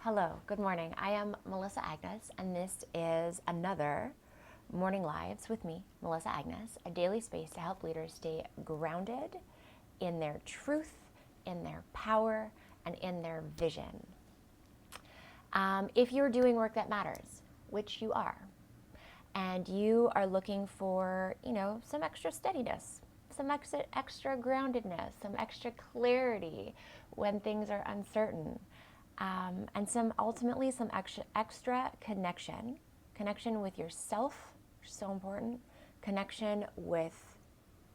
Hello, good morning. I am Melissa Agnes, and this is another Morning Lives with me, Melissa Agnes, a daily space to help leaders stay grounded in their truth, in their power, and in their vision. If you're doing work that matters, which you are, and you are looking for, some extra steadiness, some extra groundedness, some extra clarity when things are uncertain, and some extra connection with yourself, so important, connection with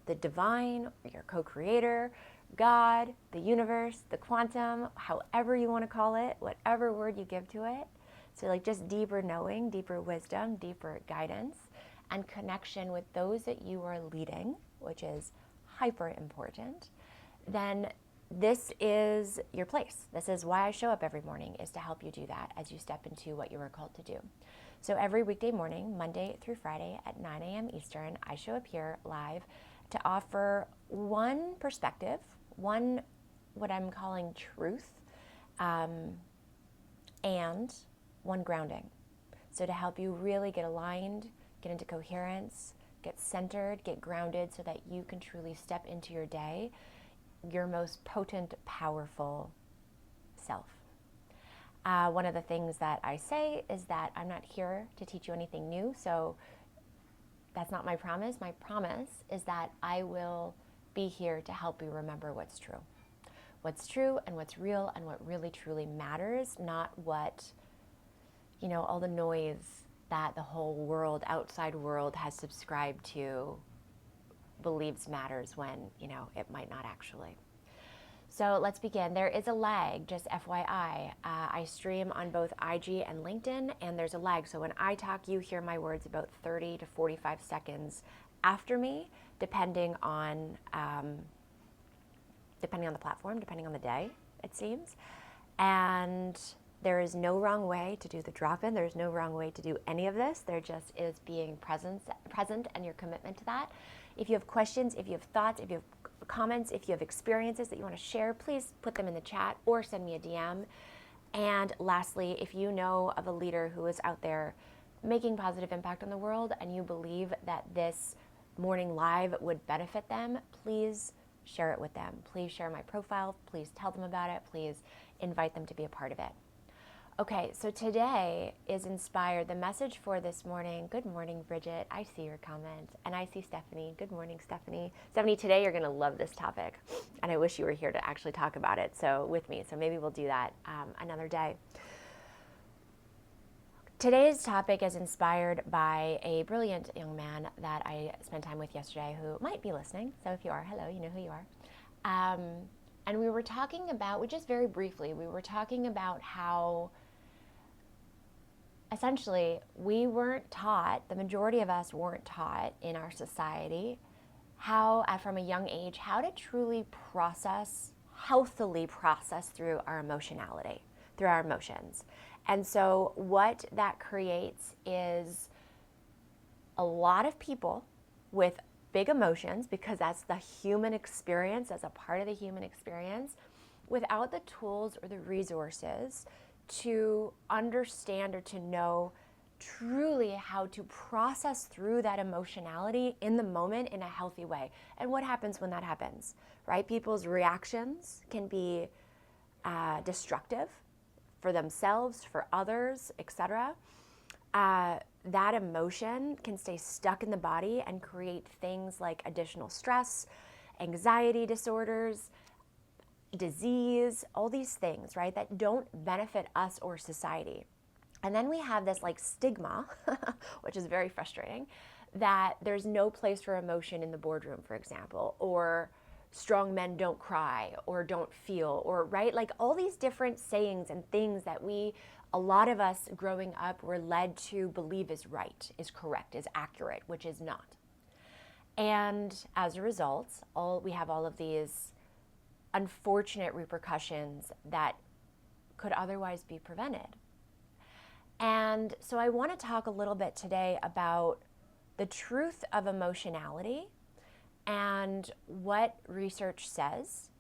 the divine, your co-creator, God, the universe, the quantum, however you want to call it, whatever word you give to it. So just deeper knowing, deeper wisdom, deeper guidance, and connection with those that you are leading, which is hyper important, then this is your place. This is why I show up every morning, is to help you do that as you step into what you were called to do. So every weekday morning, Monday through Friday at 9 a.m. Eastern, I show up here live to offer one perspective, one what I'm calling truth, and one grounding. So to help you really get aligned, get into coherence, get centered, get grounded so that you can truly step into your day, your most potent, powerful self. One of the things that I say is that I'm not here to teach you anything new, so that's not my promise. My promise is that I will be here to help you remember what's true. What's true and what's real and what really truly matters, not what, all the noise that the whole world, outside world, has subscribed to, believes matters when, it might not actually. So let's begin. There is a lag, just FYI. I stream on both IG and LinkedIn, and there's a lag. So when I talk, you hear my words about 30 to 45 seconds after me, depending on the platform, depending on the day, it seems. And there is no wrong way to do the drop-in. There's no wrong way to do any of this. There just is being present and your commitment to that. If you have questions, if you have thoughts, if you have comments, if you have experiences that you want to share, please put them in the chat or send me a DM. And lastly, if you know of a leader who is out there making positive impact on the world and you believe that this morning live would benefit them, please share it with them. Please share my profile. Please tell them about it. Please invite them to be a part of it. Okay, so today is inspired. The message for this morning, good morning, Bridget. I see your comment. And I see Stephanie. Good morning, Stephanie. Stephanie, today you're going to love this topic. And I wish you were here to actually talk about it with me. So maybe we'll do that another day. Today's topic is inspired by a brilliant young man that I spent time with yesterday who might be listening. So if you are, hello, you know who you are. And we were talking about, just very briefly, we were talking about how essentially we weren't taught, the majority of us weren't taught in our society how, from a young age, how to truly healthily process through our emotionality, through our emotions. And so what that creates is a lot of people with big emotions, because that's the human experience, as a part of the human experience, without the tools or the resources to understand or to know truly how to process through that emotionality in the moment in a healthy way. And what happens when that happens, right? People's reactions can be destructive for themselves, for others, etc. That emotion can stay stuck in the body and create things like additional stress, anxiety disorders, disease, all these things, right, that don't benefit us or society. And then we have this stigma, which is very frustrating, that there's no place for emotion in the boardroom, for example, or strong men don't cry or don't feel, or right, all these different sayings and things that a lot of us growing up were led to believe is right, is correct, is accurate, which is not. And as a result, we have all of these unfortunate repercussions that could otherwise be prevented. And so I want to talk a little bit today about the truth of emotionality and what research says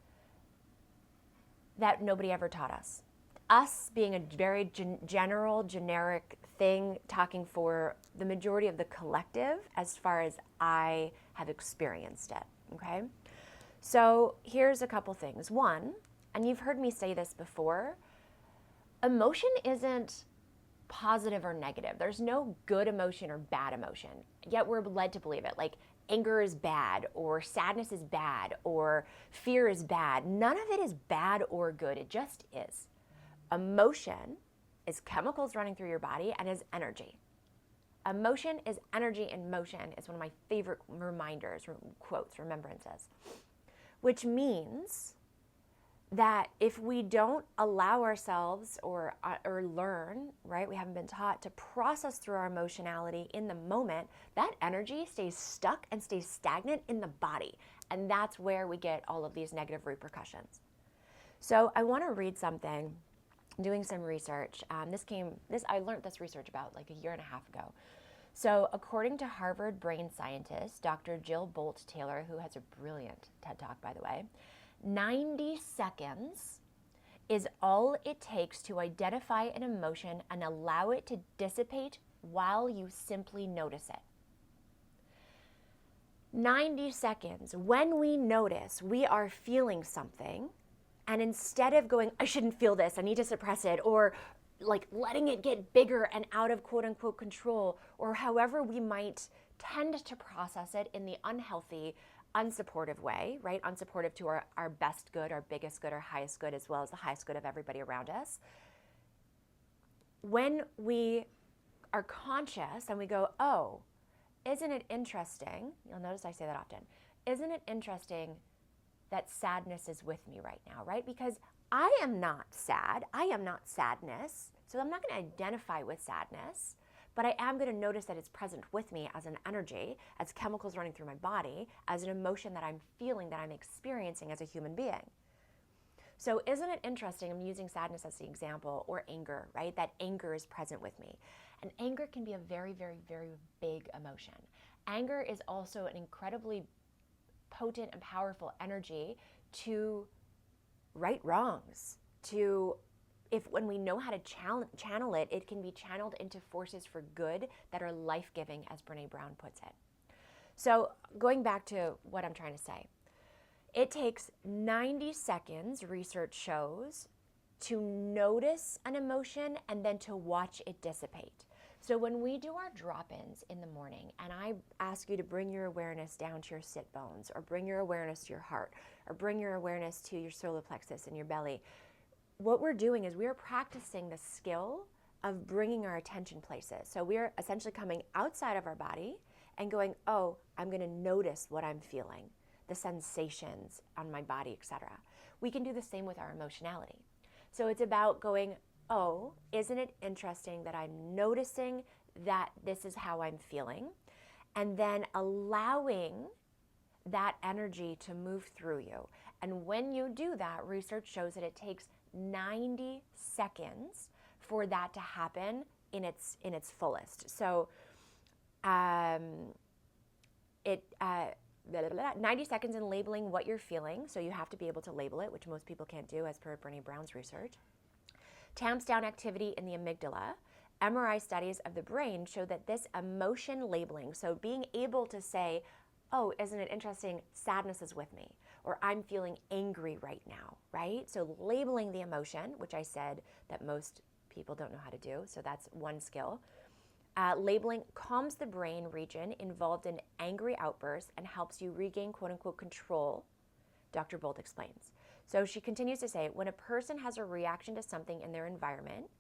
that nobody ever taught us. us being a very general, generic thing, talking for the majority of the collective as far as I have experienced it, okay? So here's a couple things. One, and you've heard me say this before, emotion isn't positive or negative. There's no good emotion or bad emotion, yet we're led to believe it. Like anger is bad, or sadness is bad, or fear is bad. None of it is bad or good. It just is. Emotion is chemicals running through your body and is energy. Emotion is energy in motion is one of my favorite reminders, quotes, remembrances, which means that if we don't allow ourselves or learn, right, we haven't been taught to process through our emotionality in the moment, that energy stays stuck and stays stagnant in the body. And that's where we get all of these negative repercussions. So I want to read something, doing some research. I learned this research about like a year and a half ago. So according to Harvard brain scientist, Dr. Jill Bolte Taylor, who has a brilliant TED Talk, by the way, 90 seconds is all it takes to identify an emotion and allow it to dissipate while you simply notice it. 90 seconds. When we notice we are feeling something, and instead of going, I shouldn't feel this, I need to suppress it, or like letting it get bigger and out of quote unquote control, or however we might tend to process it in the unhealthy, unsupportive way, right? Unsupportive to our best good, our biggest good, our highest good, as well as the highest good of everybody around us. When we are conscious and we go, oh, isn't it interesting? You'll notice I say that often. Isn't it interesting that sadness is with me right now, right? Because I am not sad. I am not sadness. So I'm not going to identify with sadness, but I am going to notice that it's present with me as an energy, as chemicals running through my body, as an emotion that I'm feeling, that I'm experiencing as a human being. So isn't it interesting, I'm using sadness as the example, or anger, right? That anger is present with me. And anger can be a very, very, very big emotion. Anger is also an incredibly potent and powerful energy to right wrongs, when we know how to channel it, it can be channeled into forces for good that are life-giving, as Brene Brown puts it. So going back to what I'm trying to say, it takes 90 seconds, research shows, to notice an emotion and then to watch it dissipate. So when we do our drop-ins in the morning, and I ask you to bring your awareness down to your sit bones, or bring your awareness to your heart, or bring your awareness to your solar plexus and your belly, what we're doing is we are practicing the skill of bringing our attention places. So we are essentially coming outside of our body and going, oh, I'm going to notice what I'm feeling, the sensations on my body, etc. We can do the same with our emotionality. So it's about going, oh, isn't it interesting that I'm noticing that this is how I'm feeling, and then allowing that energy to move through you. And when you do that, research shows that it takes 90 seconds for that to happen in its fullest. So 90 seconds in labeling what you're feeling, so you have to be able to label it, which most people can't do as per Brene Brown's research. Tamps down activity in the amygdala. MRI studies of the brain show that this emotion labeling, so being able to say, oh, isn't it interesting, sadness is with me, or I'm feeling angry right now, right? So labeling the emotion, which I said that most people don't know how to do, so that's one skill. Labeling calms the brain region involved in angry outbursts and helps you regain quote-unquote control, Dr. Bolt explains. So she continues to say, when a person has a reaction to something in their environment,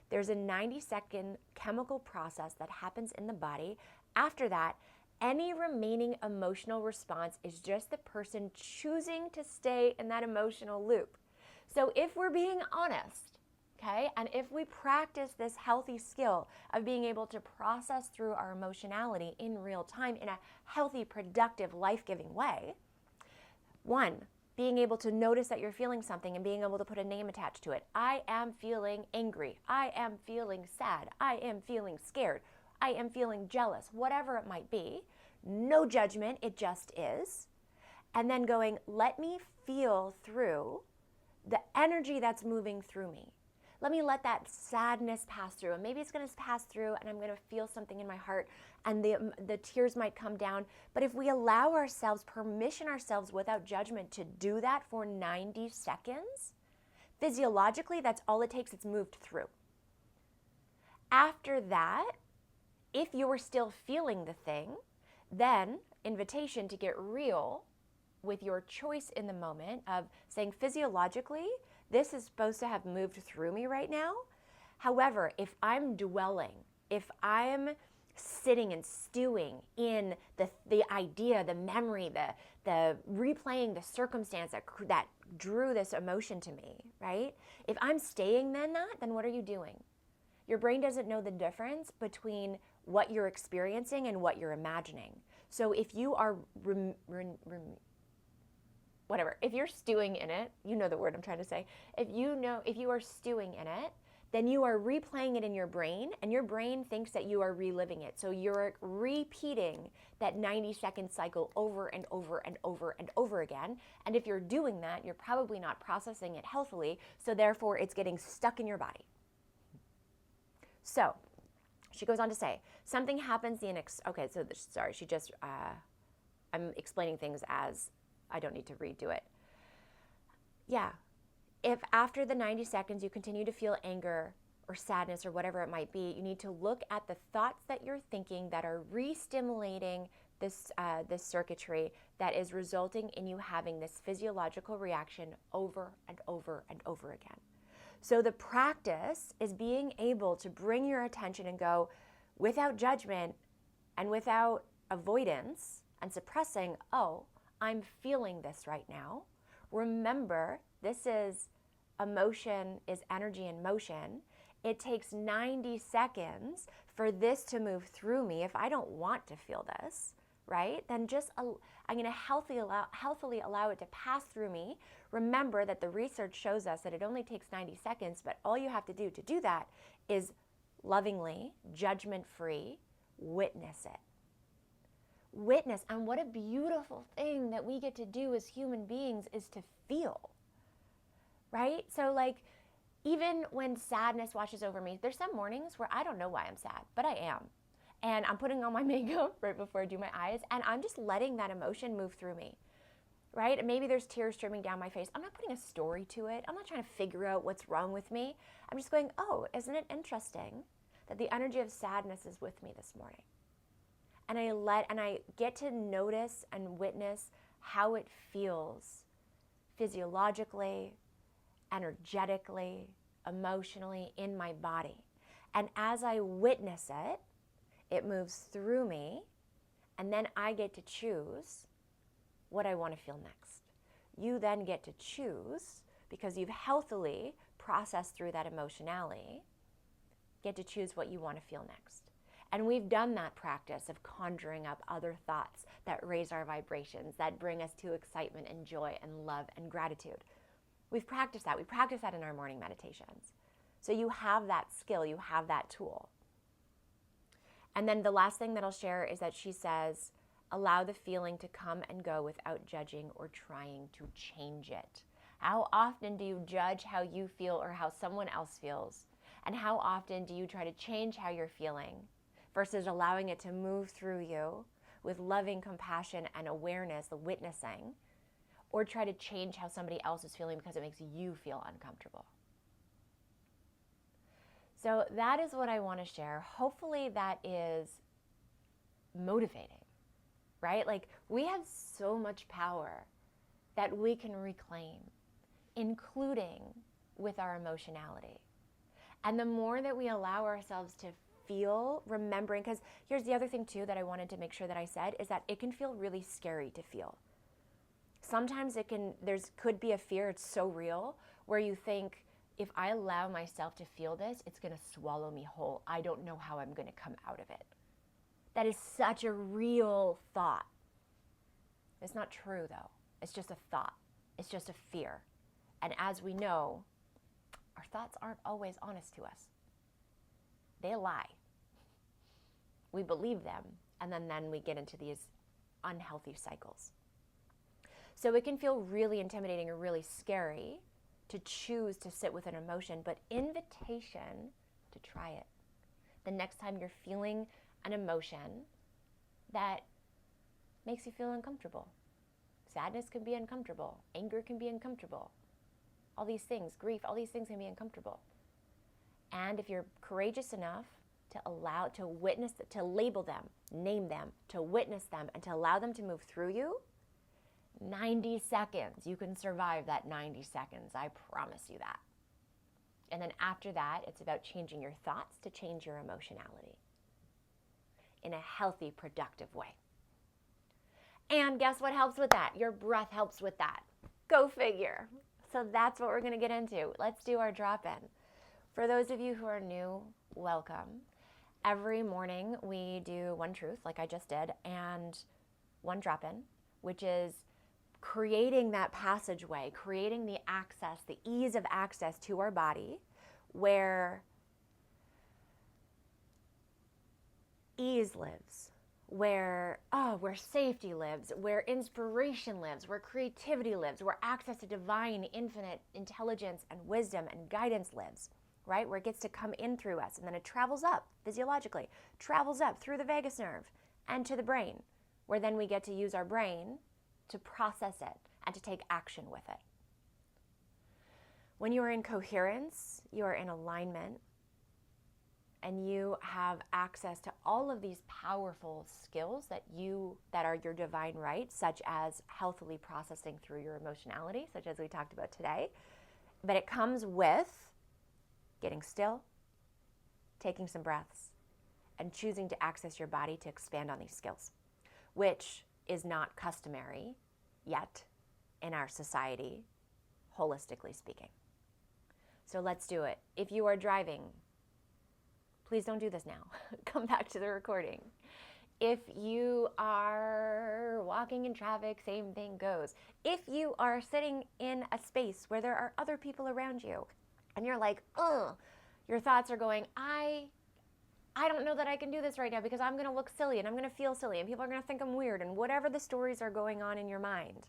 there's a 90-second chemical process that happens in the body. After that, any remaining emotional response is just the person choosing to stay in that emotional loop. So if we're being honest, okay, and if we practice this healthy skill of being able to process through our emotionality in real time in a healthy, productive, life-giving way, one, being able to notice that you're feeling something and being able to put a name attached to it. I am feeling angry. I am feeling sad. I am feeling scared. I am feeling jealous, whatever it might be. No judgment, it just is. And then going, let me feel through the energy that's moving through me. let me let that sadness pass through. And maybe it's going to pass through and I'm going to feel something in my heart and the tears might come down. But if we allow ourselves, permission ourselves without judgment to do that for 90 seconds, physiologically, that's all it takes. It's moved through. After that, if you are still feeling the thing, then invitation to get real with your choice in the moment of saying physiologically, this is supposed to have moved through me right now. However, if I'm dwelling, if I'm sitting and stewing in the idea, the memory, the replaying the circumstance that drew this emotion to me, right? If I'm staying in that, then what are you doing? Your brain doesn't know the difference between what you're experiencing and what you're imagining. So if you are if you're stewing in it, you know the word I'm trying to say. If you are stewing in it, then you are replaying it in your brain, and your brain thinks that you are reliving it. So you're repeating that 90-second cycle over and over and over and over again. And if you're doing that, you're probably not processing it healthily, so therefore it's getting stuck in your body. So she goes on to say, something happens I'm explaining things as I don't need to redo it. Yeah. If after the 90 seconds you continue to feel anger or sadness or whatever it might be, you need to look at the thoughts that you're thinking that are re-stimulating this circuitry that is resulting in you having this physiological reaction over and over and over again. So the practice is being able to bring your attention and go without judgment and without avoidance and suppressing, oh, I'm feeling this right now. Remember, this is emotion, is energy in motion. It takes 90 seconds for this to move through me. If I don't want to feel this, right, then I'm going to healthily allow it to pass through me. Remember that the research shows us that it only takes 90 seconds, but all you have to do that is lovingly, judgment-free, witness it. Witness, and what a beautiful thing that we get to do as human beings is to feel, right? So like, even when sadness washes over me, there's some mornings where I don't know why I'm sad, but I am. And I'm putting on my makeup right before I do my eyes, and I'm just letting that emotion move through me, right? And maybe there's tears streaming down my face. I'm not putting a story to it. I'm not trying to figure out what's wrong with me. I'm just going, oh, isn't it interesting that the energy of sadness is with me this morning? And I get to notice and witness how it feels physiologically, energetically, emotionally in my body. And as I witness it, it moves through me, and then I get to choose what I want to feel next. You then get to choose, because you've healthily processed through that emotionality, get to choose what you want to feel next. And we've done that practice of conjuring up other thoughts that raise our vibrations, that bring us to excitement and joy and love and gratitude. We've practiced that. We practice that in our morning meditations. So you have that skill, you have that tool. And then the last thing that I'll share is that she says, allow the feeling to come and go without judging or trying to change it. How often do you judge how you feel or how someone else feels? And how often do you try to change how you're feeling versus allowing it to move through you with loving compassion and awareness, the witnessing, or try to change how somebody else is feeling because it makes you feel uncomfortable? So that is what I want to share. Hopefully that is motivating, right? Like, we have so much power that we can reclaim, including with our emotionality. And the more that we allow ourselves to feel, remembering, because here's the other thing too that I wanted to make sure that I said, is that it can feel really scary to feel. Sometimes could be a fear, it's so real, where you think, if I allow myself to feel this, it's going to swallow me whole. I don't know how I'm going to come out of it. That is such a real thought. It's not true though. It's just a thought. It's just a fear. And as we know, our thoughts aren't always honest to us. They lie. We believe them, and then we get into these unhealthy cycles. So it can feel really intimidating or really scary to choose to sit with an emotion, but invitation to try it. The next time you're feeling an emotion that makes you feel uncomfortable. Sadness can be uncomfortable. Anger can be uncomfortable. All these things, grief, all these things can be uncomfortable. And if you're courageous enough to allow, to witness, to label them, name them, to witness them, and to allow them to move through you, 90 seconds, you can survive that 90 seconds. I promise you that. And then after that, it's about changing your thoughts to change your emotionality in a healthy, productive way. And guess what helps with that? Your breath helps with that. Go figure. So that's what we're going to get into. Let's do our drop-in. For those of you who are new, welcome. Every morning we do one truth, like I just did, and one drop-in, which is creating that passageway, creating the access, the ease of access to our body, where ease lives, where safety lives, where inspiration lives, where creativity lives, where access to divine, infinite intelligence and wisdom and guidance lives, right? Where it gets to come in through us, and then it travels up physiologically, travels up through the vagus nerve and to the brain, where then we get to use our brain to process it and to take action with it. When you are in coherence, you are in alignment, and you have access to all of these powerful skills that are your divine right, such as healthily processing through your emotionality, such as we talked about today. But it comes with getting still, taking some breaths, and choosing to access your body to expand on these skills, which is not customary yet in our society, holistically speaking. So let's do it. If you are driving, please don't do this now. Come back to the recording. If you are walking in traffic, same thing goes. If you are sitting in a space where there are other people around you and you're like, ugh, your thoughts are going, I don't know that I can do this right now because I'm going to look silly and I'm going to feel silly and people are going to think I'm weird, and whatever the stories are going on in your mind.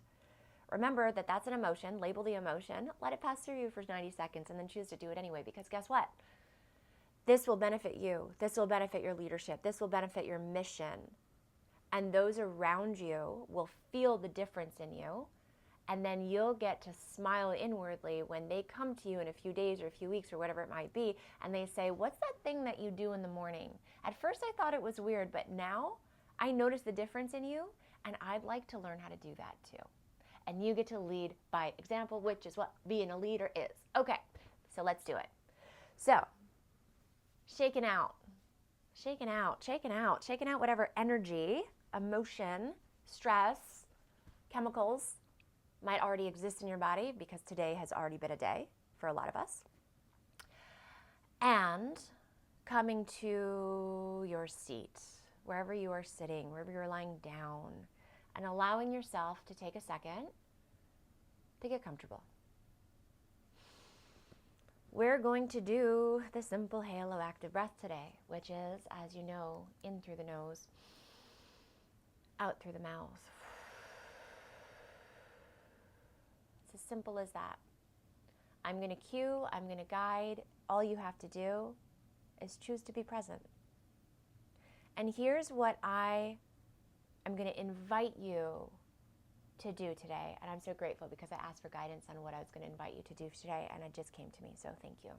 Remember that that's an emotion. Label the emotion. Let it pass through you for 90 seconds and then choose to do it anyway, because guess what? This will benefit you. This will benefit your leadership. This will benefit your mission. And those around you will feel the difference in you. And then you'll get to smile inwardly when they come to you in a few days or a few weeks or whatever it might be, and they say, what's that thing that you do in the morning? At first I thought it was weird, but now I notice the difference in you, and I'd like to learn how to do that too. And you get to lead by example, which is what being a leader is. Okay, so let's do it. So, shaking out whatever energy, emotion, stress, chemicals might already exist in your body, because today has already been a day for a lot of us. And coming to your seat, wherever you are sitting, wherever you're lying down, and allowing yourself to take a second to get comfortable. We're going to do the simple halo active breath today, which is, as you know, in through the nose, out through the mouth. It's as simple as that. I'm going to cue, I'm going to guide. All you have to do is choose to be present. And here's what I am going to invite you to do today. And I'm so grateful because I asked for guidance on what I was going to invite you to do today, and it just came to me, so thank you.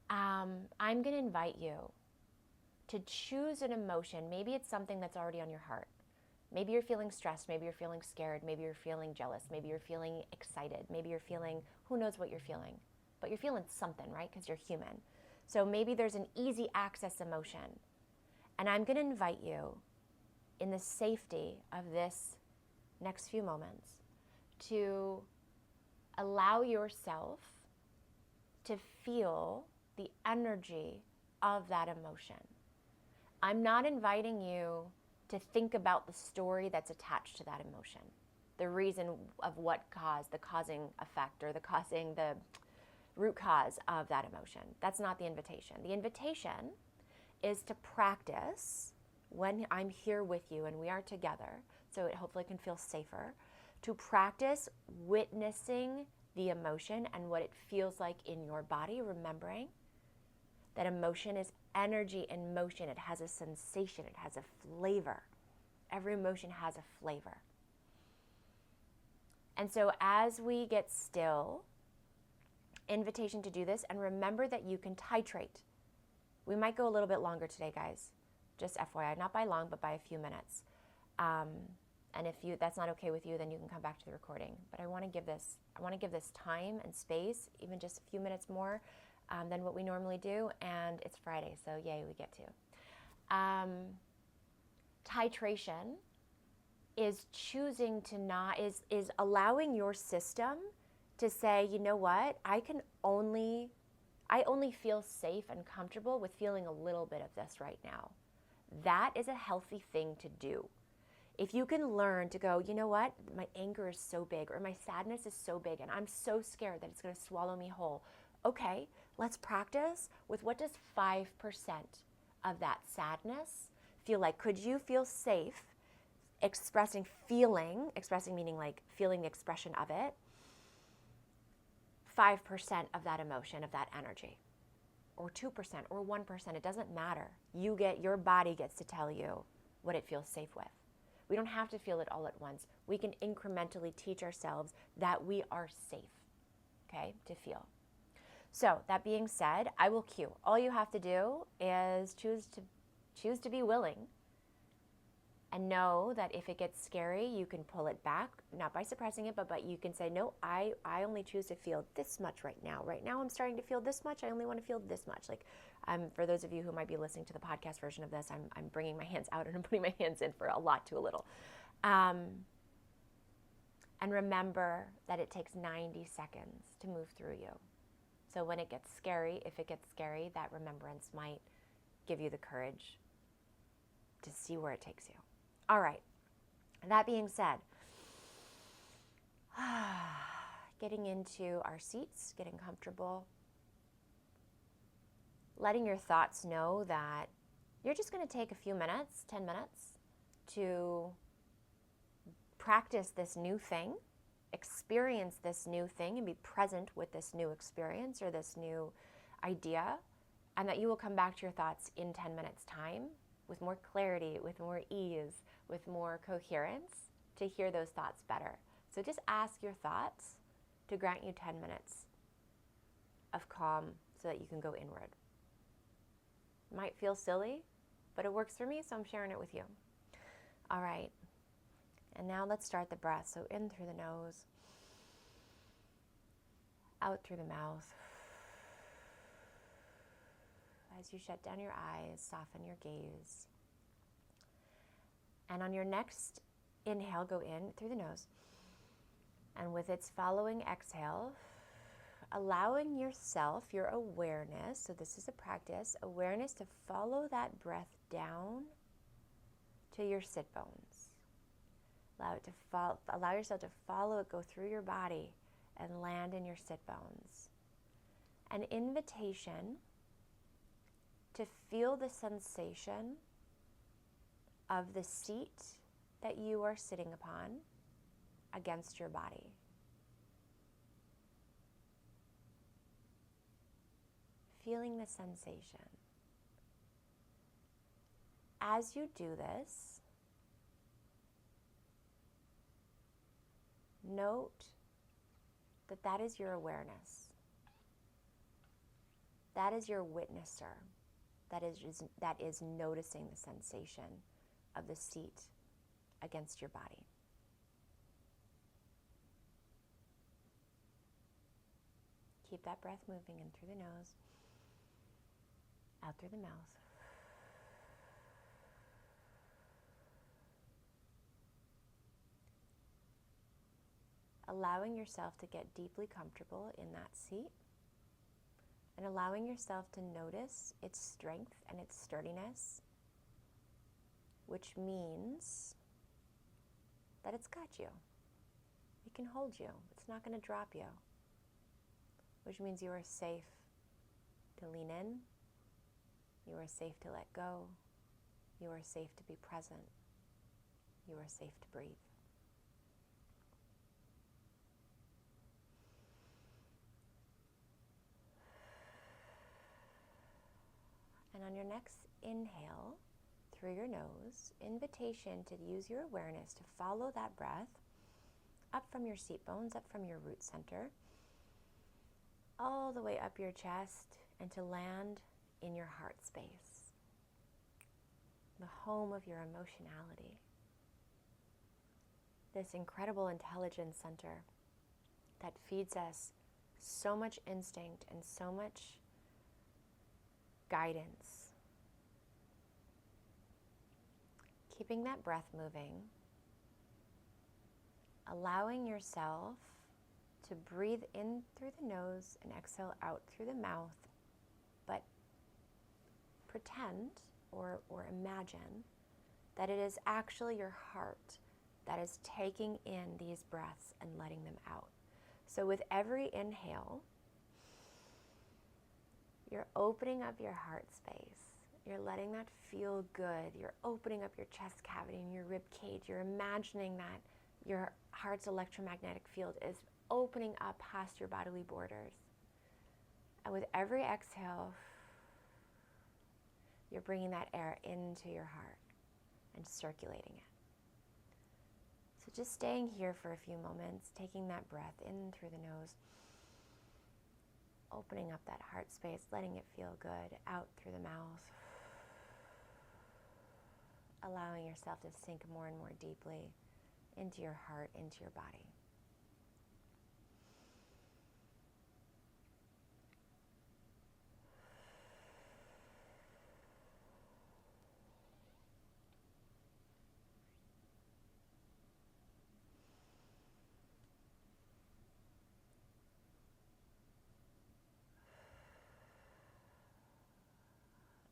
I'm going to invite you to choose an emotion. Maybe it's something that's already on your heart. Maybe you're feeling stressed, maybe you're feeling scared, maybe you're feeling jealous, maybe you're feeling excited, maybe you're feeling, who knows what you're feeling, but you're feeling something, right? Because you're human. So maybe there's an easy access emotion. And I'm going to invite you, in the safety of this next few moments, to allow yourself to feel the energy of that emotion. I'm not inviting you to think about the story that's attached to that emotion, the reason of what caused, the causing effect, or the root cause of that emotion. That's not the invitation. The invitation is to practice when I'm here with you and we are together, so it hopefully can feel safer, to practice witnessing the emotion and what it feels like in your body, remembering that emotion is energy in motion. It has a sensation, it has a flavor. Every emotion has a flavor. And so as we get still, invitation to do this, and remember that you can titrate. We might go a little bit longer today, guys. Just FYI, not by long, but by a few minutes. And if that's not okay with you, then you can come back to the recording. But I want to give this time and space, even just a few minutes more than what we normally do. And it's Friday, so yay, we get to. Titration is choosing to not, is allowing your system to say, you know what, I only feel safe and comfortable with feeling a little bit of this right now. That is a healthy thing to do. If you can learn to go, you know what, my anger is so big, or my sadness is so big, and I'm so scared that it's going to swallow me whole. Okay, let's practice with what does 5% of that sadness feel like? Could you feel safe expressing meaning like feeling the expression of it, 5% of that emotion, of that energy, or 2% or 1%, it doesn't matter. Your body gets to tell you what it feels safe with. We don't have to feel it all at once. We can incrementally teach ourselves that we are safe, okay, to feel. So that being said, I will cue. All you have to do is choose to be willing, and know that if it gets scary, you can pull it back, not by suppressing it, but you can say, no, I only choose to feel this much right now. Right now I'm starting to feel this much. I only want to feel this much. Like, for those of you who might be listening to the podcast version of this, I'm bringing my hands out and I'm putting my hands in for a lot to a little. And remember that it takes 90 seconds to move through you. So when it gets scary, if it gets scary, that remembrance might give you the courage to see where it takes you. All right, that being said, getting into our seats, getting comfortable, letting your thoughts know that you're just going to take a few minutes, 10 minutes, to practice this new thing, experience this new thing, and be present with this new experience or this new idea, and that you will come back to your thoughts in 10 minutes' time with more clarity, with more ease, with more coherence, to hear those thoughts better. So just ask your thoughts to grant you 10 minutes of calm so that you can go inward. It might feel silly, but it works for me, so I'm sharing it with you. All right, and now let's start the breath. So in through the nose, out through the mouth. As you shut down your eyes, soften your gaze. And on your next inhale, go in through the nose. And with its following exhale, allowing yourself, your awareness, so this is a practice, awareness to follow that breath down to your sit bones. Allow yourself to follow it, go through your body and land in your sit bones. An invitation to feel the sensation of the seat that you are sitting upon against your body. Feeling the sensation. As you do this, note that is your awareness. That is your witnesser. That is noticing the sensation of the seat against your body. Keep that breath moving in through the nose, out through the mouth. Allowing yourself to get deeply comfortable in that seat, and allowing yourself to notice its strength and its sturdiness, which means that it's got you. It can hold you. It's not going to drop you, which means you are safe to lean in. You are safe to let go. You are safe to be present. You are safe to breathe. And on your next inhale through your nose, invitation to use your awareness to follow that breath up from your seat bones, up from your root center, all the way up your chest, and to land in your heart space, the home of your emotionality. This incredible intelligence center that feeds us so much instinct and so much guidance. Keeping that breath moving, allowing yourself to breathe in through the nose and exhale out through the mouth, but pretend or imagine that it is actually your heart that is taking in these breaths and letting them out. So with every inhale, you're opening up your heart space. You're letting that feel good. You're opening up your chest cavity and your rib cage. You're imagining that your heart's electromagnetic field is opening up past your bodily borders. And with every exhale, you're bringing that air into your heart and circulating it. So just staying here for a few moments, taking that breath in through the nose, opening up that heart space, letting it feel good, out through the mouth, allowing yourself to sink more and more deeply into your heart, into your body.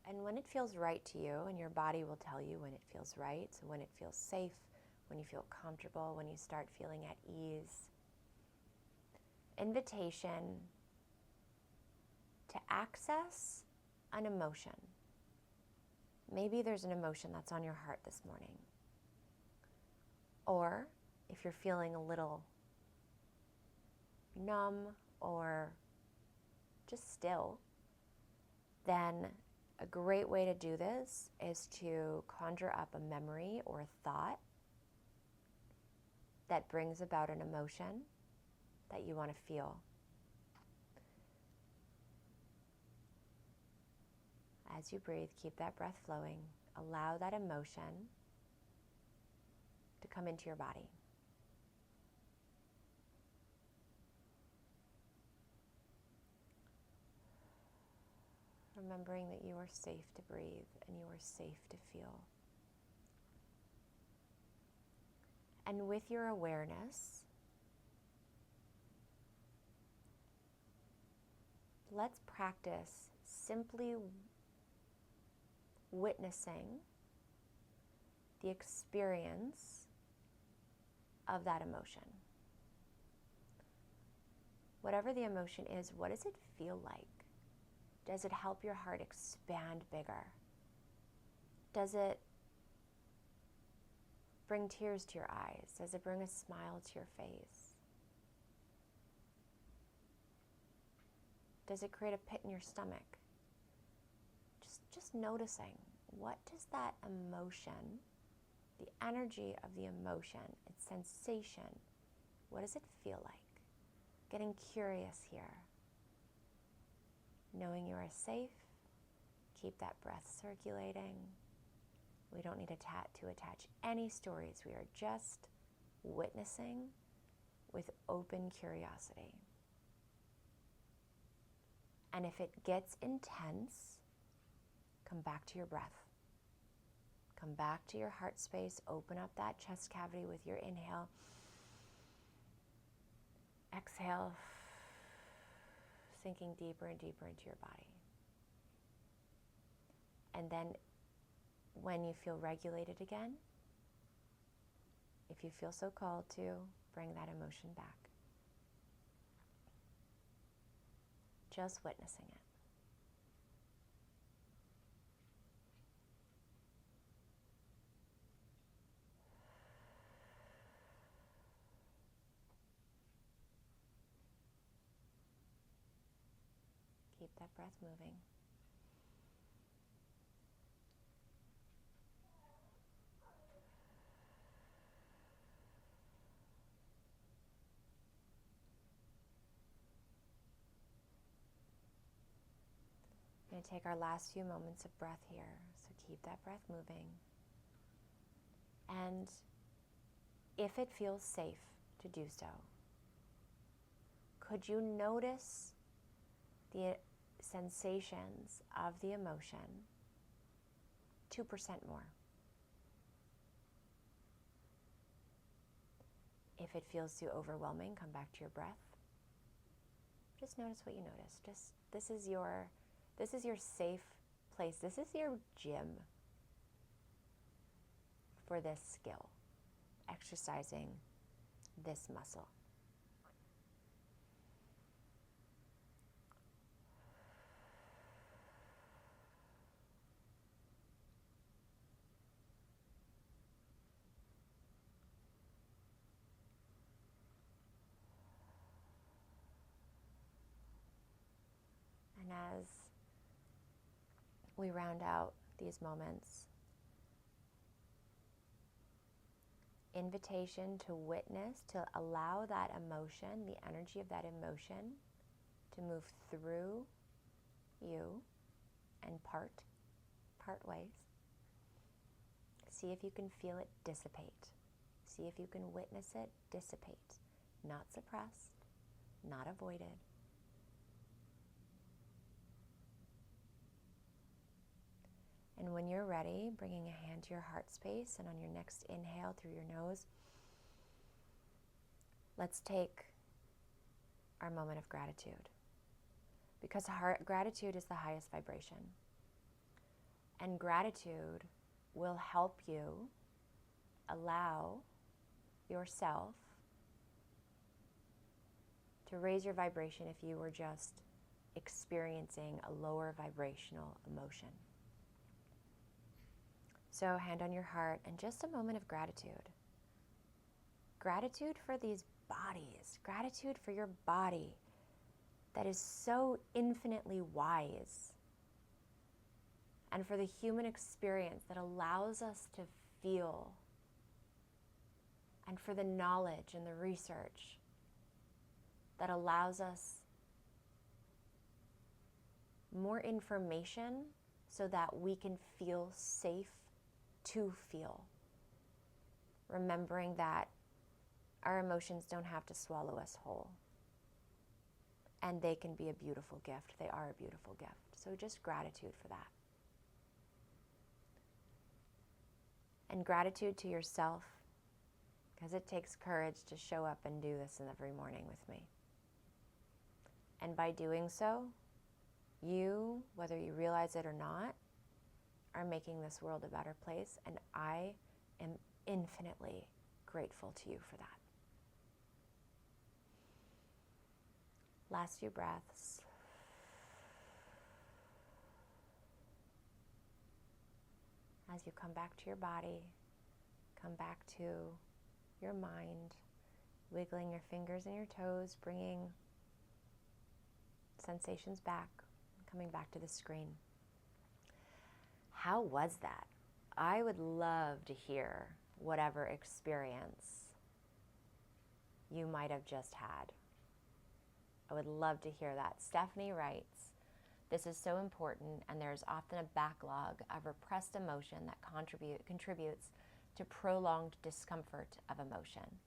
And when it feels right to you, and your body will tell you when it feels right, so when it feels safe, when you feel comfortable, when you start feeling at ease, invitation to access an emotion. Maybe there's an emotion that's on your heart this morning. Or if you're feeling a little numb or just still, then a great way to do this is to conjure up a memory or a thought that brings about an emotion that you want to feel. As you breathe, keep that breath flowing. Allow that emotion to come into your body. Remembering that you are safe to breathe and you are safe to feel. And with your awareness, let's practice simply witnessing the experience of that emotion. Whatever the emotion is, what does it feel like? Does it help your heart expand bigger? Does it bring tears to your eyes? Does it bring a smile to your face? Does it create a pit in your stomach? Just noticing, what does that emotion, the energy of the emotion, its sensation, what does it feel like? Getting curious here. Knowing you are safe, keep that breath circulating. We don't need to attach any stories. We are just witnessing with open curiosity. And if it gets intense, come back to your breath. Come back to your heart space. Open up that chest cavity with your inhale. Exhale, sinking deeper and deeper into your body. And then when you feel regulated again, if you feel so called to, bring that emotion back. Just witnessing it. Keep that breath moving. going to take our last few moments of breath here. So keep that breath moving. And if it feels safe to do so, could you notice the sensations of the emotion 2% more? If it feels too overwhelming, come back to your breath. Just notice what you notice. This is your safe place. This is your gym for this skill, exercising this muscle. And as we round out these moments, invitation to witness, to allow that emotion, the energy of that emotion, to move through you and part ways. See if you can feel it dissipate. See if you can witness it dissipate. Not suppressed, not avoided. And when you're ready, bringing a hand to your heart space, and on your next inhale through your nose, let's take our moment of gratitude. Because gratitude is the highest vibration. And gratitude will help you allow yourself to raise your vibration if you were just experiencing a lower vibrational emotion. So hand on your heart and just a moment of gratitude. Gratitude for these bodies, gratitude for your body that is so infinitely wise, and for the human experience that allows us to feel, and for the knowledge and the research that allows us more information so that we can feel safe to feel. Remembering that our emotions don't have to swallow us whole. And they can be a beautiful gift. They are a beautiful gift. So just gratitude for that. And gratitude to yourself, because it takes courage to show up and do this every morning with me. And by doing so, you, whether you realize it or not, are making this world a better place, and I am infinitely grateful to you for that. Last few breaths. As you come back to your body, come back to your mind, wiggling your fingers and your toes, bringing sensations back, coming back to the screen. How was that? I would love to hear whatever experience you might have just had. I would love to hear that. Stephanie writes, this is so important, and there's often a backlog of repressed emotion that contributes to prolonged discomfort of emotion.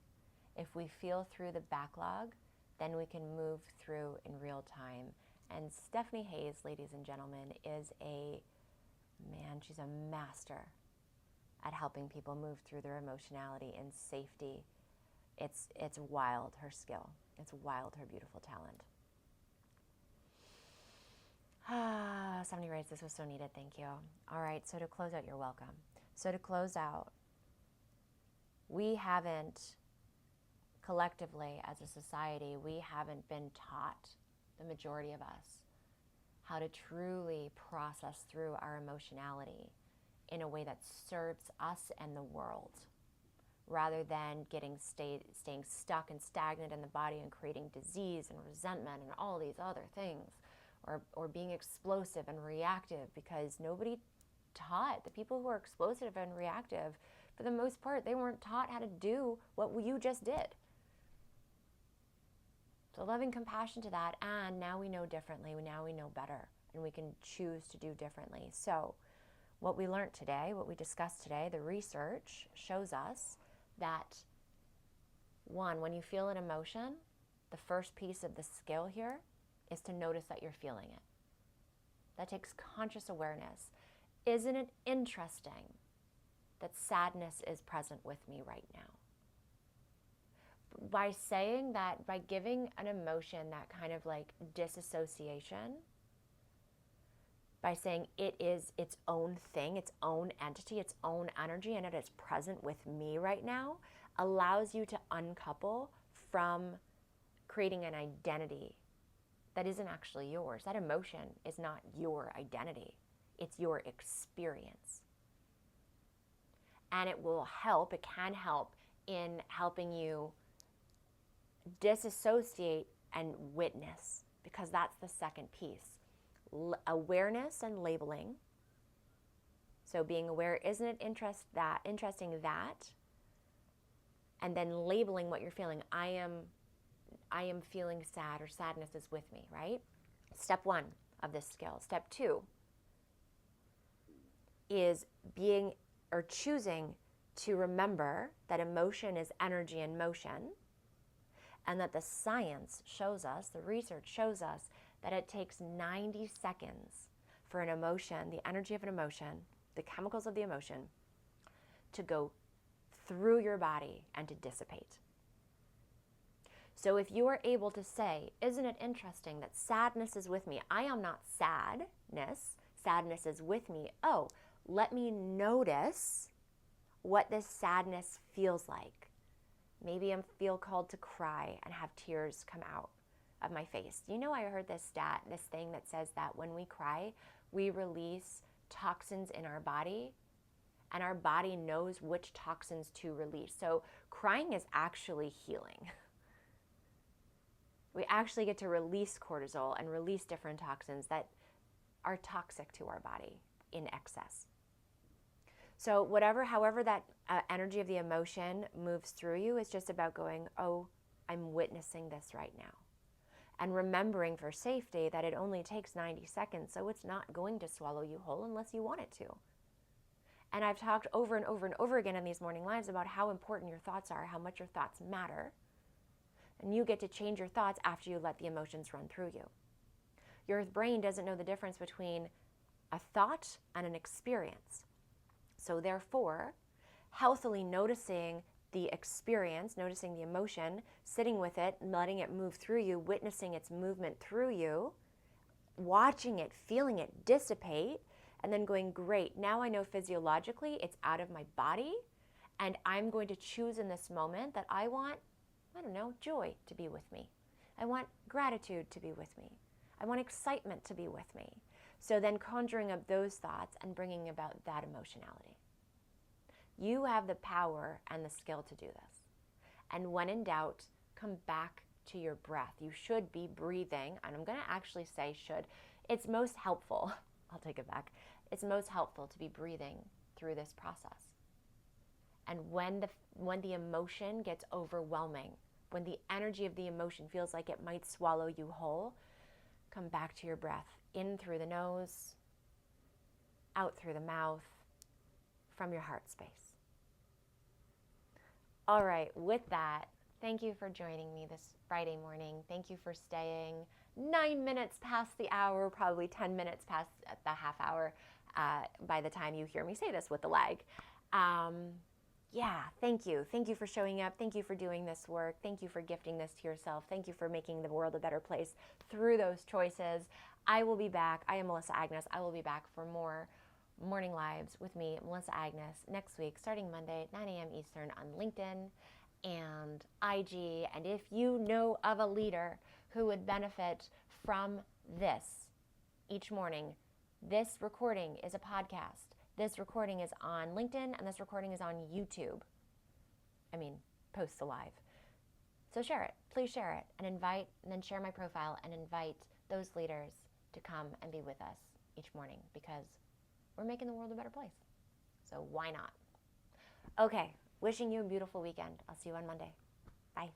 If we feel through the backlog, then we can move through in real time. And Stephanie Hayes, ladies and gentlemen, she's a master at helping people move through their emotionality in safety. It's wild, her skill. It's wild, her beautiful talent. Somebody writes, this was so needed, thank you. All right, so to close out, you're welcome. So to close out, we haven't, collectively as a society, we haven't been taught, the majority of us, how to truly process through our emotionality in a way that serves us and the world, rather than staying stuck and stagnant in the body and creating disease and resentment and all these other things, or being explosive and reactive, because nobody taught the people who are explosive and reactive, for the most part, they weren't taught how to do what you just did. So loving compassion to that, and now we know differently, now we know better. and we can choose to do differently. So what we learned today, what we discussed today, the research shows us that, one, when you feel an emotion, the first piece of the skill here is to notice that you're feeling it. That takes conscious awareness. Isn't it interesting that sadness is present with me right now? By saying that, by giving an emotion that kind of like disassociation, by saying it is its own thing, its own entity, its own energy, and it is present with me right now, allows you to uncouple from creating an identity that isn't actually yours. That emotion is not your identity. It's your experience. And it will help, it can help in helping you disassociate and witness, because that's the second piece. Awareness and labeling. So being aware, isn't it interesting that, and then labeling what you're feeling. I am feeling sad, or sadness is with me, right? Step one of this skill. Step two is being or choosing to remember that emotion is energy in motion, and that the science shows us, the research shows us, that it takes 90 seconds for an emotion, the energy of an emotion, the chemicals of the emotion, to go through your body and to dissipate. So if you are able to say, isn't it interesting that sadness is with me? I am not sadness. Sadness is with me. Oh, let me notice what this sadness feels like. Maybe I feel called to cry and have tears come out of my face. You know, I heard this stat, this thing that says that when we cry, we release toxins in our body, and our body knows which toxins to release. So crying is actually healing. We actually get to release cortisol and release different toxins that are toxic to our body in excess. So however that energy of the emotion moves through you, is just about going, oh, I'm witnessing this right now. And remembering for safety that it only takes 90 seconds, so it's not going to swallow you whole unless you want it to. And I've talked over and over and over again in these morning lives about how important your thoughts are, how much your thoughts matter. And you get to change your thoughts after you let the emotions run through you. Your brain doesn't know the difference between a thought and an experience. So therefore, healthily noticing the experience, noticing the emotion, sitting with it, letting it move through you, witnessing its movement through you, watching it, feeling it dissipate, and then going, great, now I know physiologically it's out of my body, and I'm going to choose in this moment that I want, joy to be with me. I want gratitude to be with me. I want excitement to be with me. So then conjuring up those thoughts and bringing about that emotionality. You have the power and the skill to do this. And when in doubt, come back to your breath. You should be breathing, and I'm going to actually say should. It's most helpful, I'll take it back. It's most helpful to be breathing through this process. And when the emotion gets overwhelming, when the energy of the emotion feels like it might swallow you whole, come back to your breath. In through the nose, out through the mouth, from your heart space. All right, with that, thank you for joining me this Friday morning. Thank you for staying 9 minutes past the hour, probably 10 minutes past the half hour by the time you hear me say this with the lag. Thank you. Thank you for showing up. Thank you for doing this work. Thank you for gifting this to yourself. Thank you for making the world a better place through those choices. I will be back. I am Melissa Agnes. I will be back for more morning lives with me, Melissa Agnes, next week, starting Monday at 9 a.m. Eastern on LinkedIn and IG. And if you know of a leader who would benefit from this each morning, this recording is a podcast. This recording is on LinkedIn, and this recording is on YouTube. Post alive. So share it. Please share it and then share my profile and invite those leaders to come and be with us each morning, because we're making the world a better place. So why not? Okay, wishing you a beautiful weekend. I'll see you on Monday. Bye.